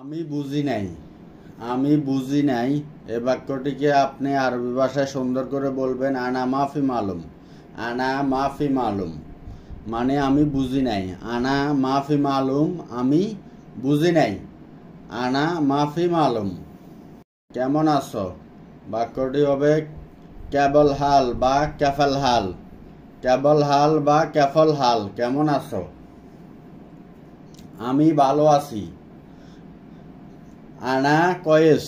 আমি বুঝি নাই আমি বুঝি নাই এই বাক্যটিকে আপনি আরবি ভাষায় সুন্দর করে বলবেন আনা মাফি মালুম। আনা মাফি মালুম মানে আমি বুঝি নাই। আনা মাফি মালুম আমি বুঝি নাই। আনা মাফি মালুম। কেমন আছো? বাক্যটি হবে কেবল হাল বা ক্যাফল হাল। কেবল হাল বা ক্যাফল হাল। কেমন আছো? আমি ভালো আছি। আনা কয়েস।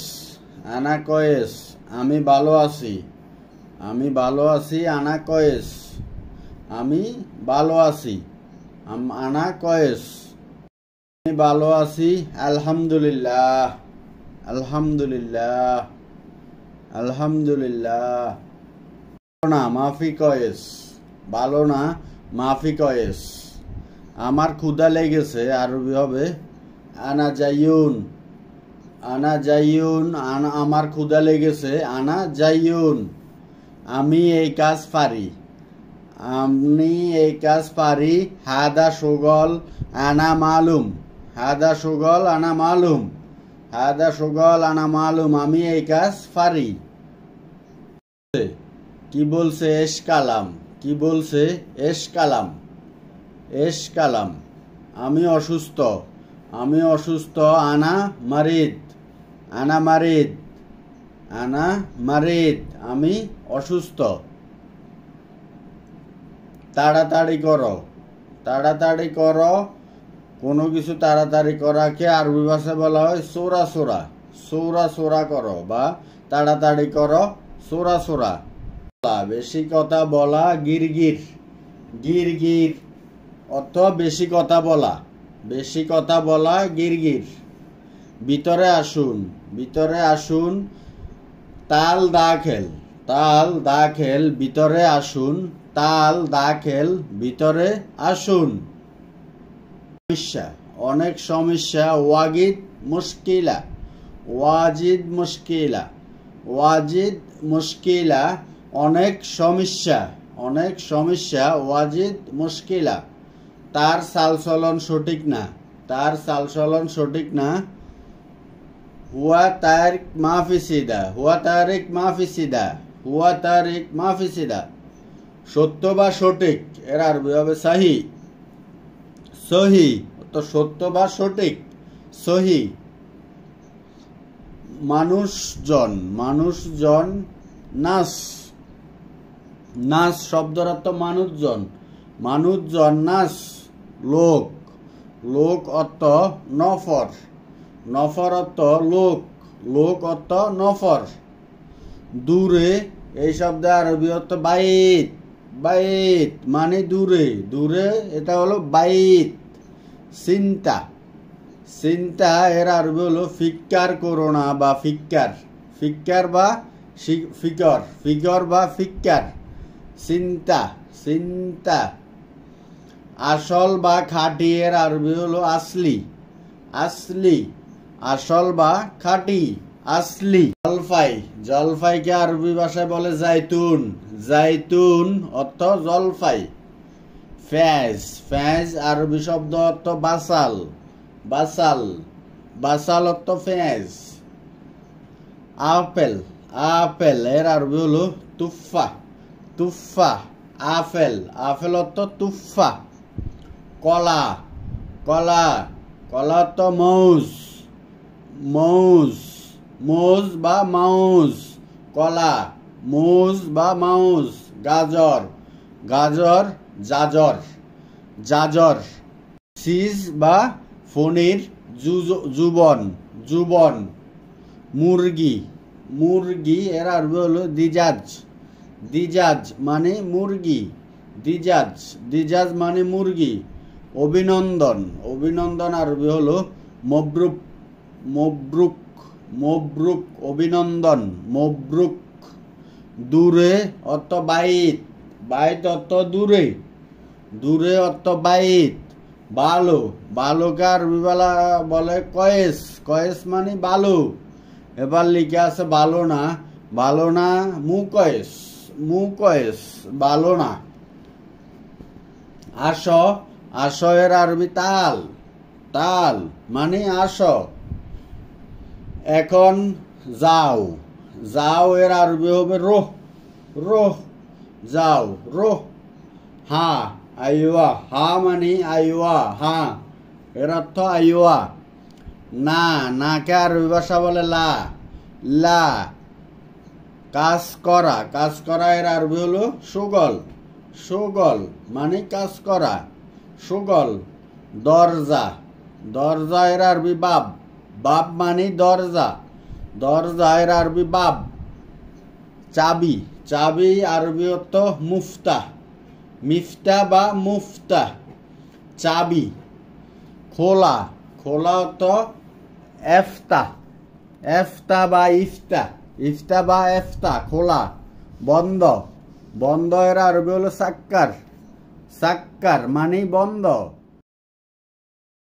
আনা কয়েস আমি ভালো আছি। আমি ভালো আছি। আনা কয়েস আমি ভালো আছি। আনা কয়েস আমি ভালো আছি। আলহামদুলিল্লাহ। আলহামদুলিল্লাহ। আলহামদুলিল্লাহ। না মাফি কয়েস। ভালো না মাফি কয়েস। আমার ক্ষুধা লেগেছে আরবি হবে আনা জাইউন। আনা জাইউন আমার ক্ষুধা লেগেছে। আনা জাইউন আমি এই কাজ পারি। আমি এই কাজ পারি। হাদা সুগল আনা মালুম। হাদা সুগল আনা মালুম। হাদা সুগল আনা মালুম আমি এই কাজ পারি। কি বলছে? এশ কালাম। কি বলছে? এশ কালাম। এশ কালাম আমি অসুস্থ। আমি অসুস্থ। আনা মারিদ। আনা মারিদ। আনা মারিদ আমি অসুস্থ। তাড়াতাড়ি করো। তাড়াতাড়ি করো কোনো কিছু তাড়াতাড়ি করাকে আরবি ভাষায় বলা হয় সোরা সোরা। সোরা সোরা করো বা তাড়াতাড়ি করো সোরা সোরা। বেশি কথা বলা গিরগির। গিরগির অর্থ বেশি কথা বলা। বেশি কথা বলা গিরগির। ভিতরে আসুন। ভিতরে আসুন তাল দাখেল। তাল দাখেল ভিতরে আসুন। তাল দাখেল ভিতরে আসুন। সমস্যা অনেক সমস্যা ওয়াজিদ মুশকিলা। ওয়াজিদ মুশকিলা। ওয়াজিদ মুশকিলা অনেক সমস্যা। অনেক সমস্যা ওয়াজিদ মুশকিলা তার চালচলন সঠিক না। তার চালচলন সঠিক না। হুয়া তারিক মাফি সিদা। হুয়া তারিক মাফি সিদা। হুয়া তারিক মাফি সিদা সত্য বা সঠিক এর আরবি হবে সাহি। সহি তো সত্য বা সঠিক সহি। মানুষজন। মানুষজন নাস। নাস শব্দের অর্থ মানুষজন। মানুষজন নাস লোক। লোক অর্থ নফর। নফর অর্থ লোক। লোক অর্থ নফর। দূরে এই শব্দে আরবি অর্থ বাইত। বাইত মানে দূরে। দূরে এটা হলো বাইত। চিন্তা। চিন্তা এর আরবি হলো ফিক্কার করোনা বা ফিক্কার। ফিক্কার বা ফিকর। ফিকর বা ফিক্কার। চিন্তা। চিন্তা আসল বা খাঁটি এর আরবি হলো আসলি। আসলি আসল বা খাঁটি আসলি। জলফাই। জলফাইকে আরবি ভাষায় বলে জাইতুন। জাইতুন অর্থ জলফাই। ফেজ। ফেজ আরবি শব্দ অর্থ বাসাল। বাসাল। বাসাল অর্থ ফেজ। আপেল। আপেল এর আরবি হলো তুফা। Tuffah apple. আপেল অর্থ তুফা। কলা। কলা। কলা অর্থ মৌজ। মৌজ। মৌজ বা মাউজ। কলা মৌজ বা মাউজ। গাজর। গাজর জাজর। জাজর সিজ বা ফণির জুবন। জুবন। মুরগি। মুরগি এর আরবি হলো দিজাজ। দিজাজ মানে মুরগি। দিজাজ। দিজাজ মানে মুরগি। অভিনন্দন। অভিনন্দন আরবি হলো মবরুক। মবরুক। মবরুক অভিনন্দন। মবরুক। দূরে অর্থ বাইত। বাইত অর্থ দূরে। দূরে অর্থ বাইত। ভালো। ভালোকে আরবি বলে কয়েস। কয়েস মানে ভালো। এবার লিখে আছে ভালো না। ভালো না মুকয়েস। মুকয়েস ভালো না। আসো। আসো এর আরবি তাল। তাল মানে আসো। এখন যাও, যাও এর আরবি হবে রোহ, রোহ, যাও, রোহ। হা, আইওয়া, হা মানে আইওয়া, হা এর অর্থ আইওয়া। না, নাকে আরবি ভাষা বলে লা, লা। কাজ করা, কাজ করা এর আরবি হলো সুগল, সুগল মানে কাজ করা, সুগল। দরজা, দরজা এর আরবি বাব, বাব মানে দরজা, দরজা এর আরবি বাব। চাবি, চাবি আরবি অর্থ মুফতা, মিফতা বা মুফতা, চাবি। খোলা, খোলা অর্থ এফতা, এফতা বা ইফতা, ইফতা বা এফতা, খোলা। বন্ধ, বন্ধ এর আরবি হলো সাক্কার, সাক্কার মানে বন্ধ।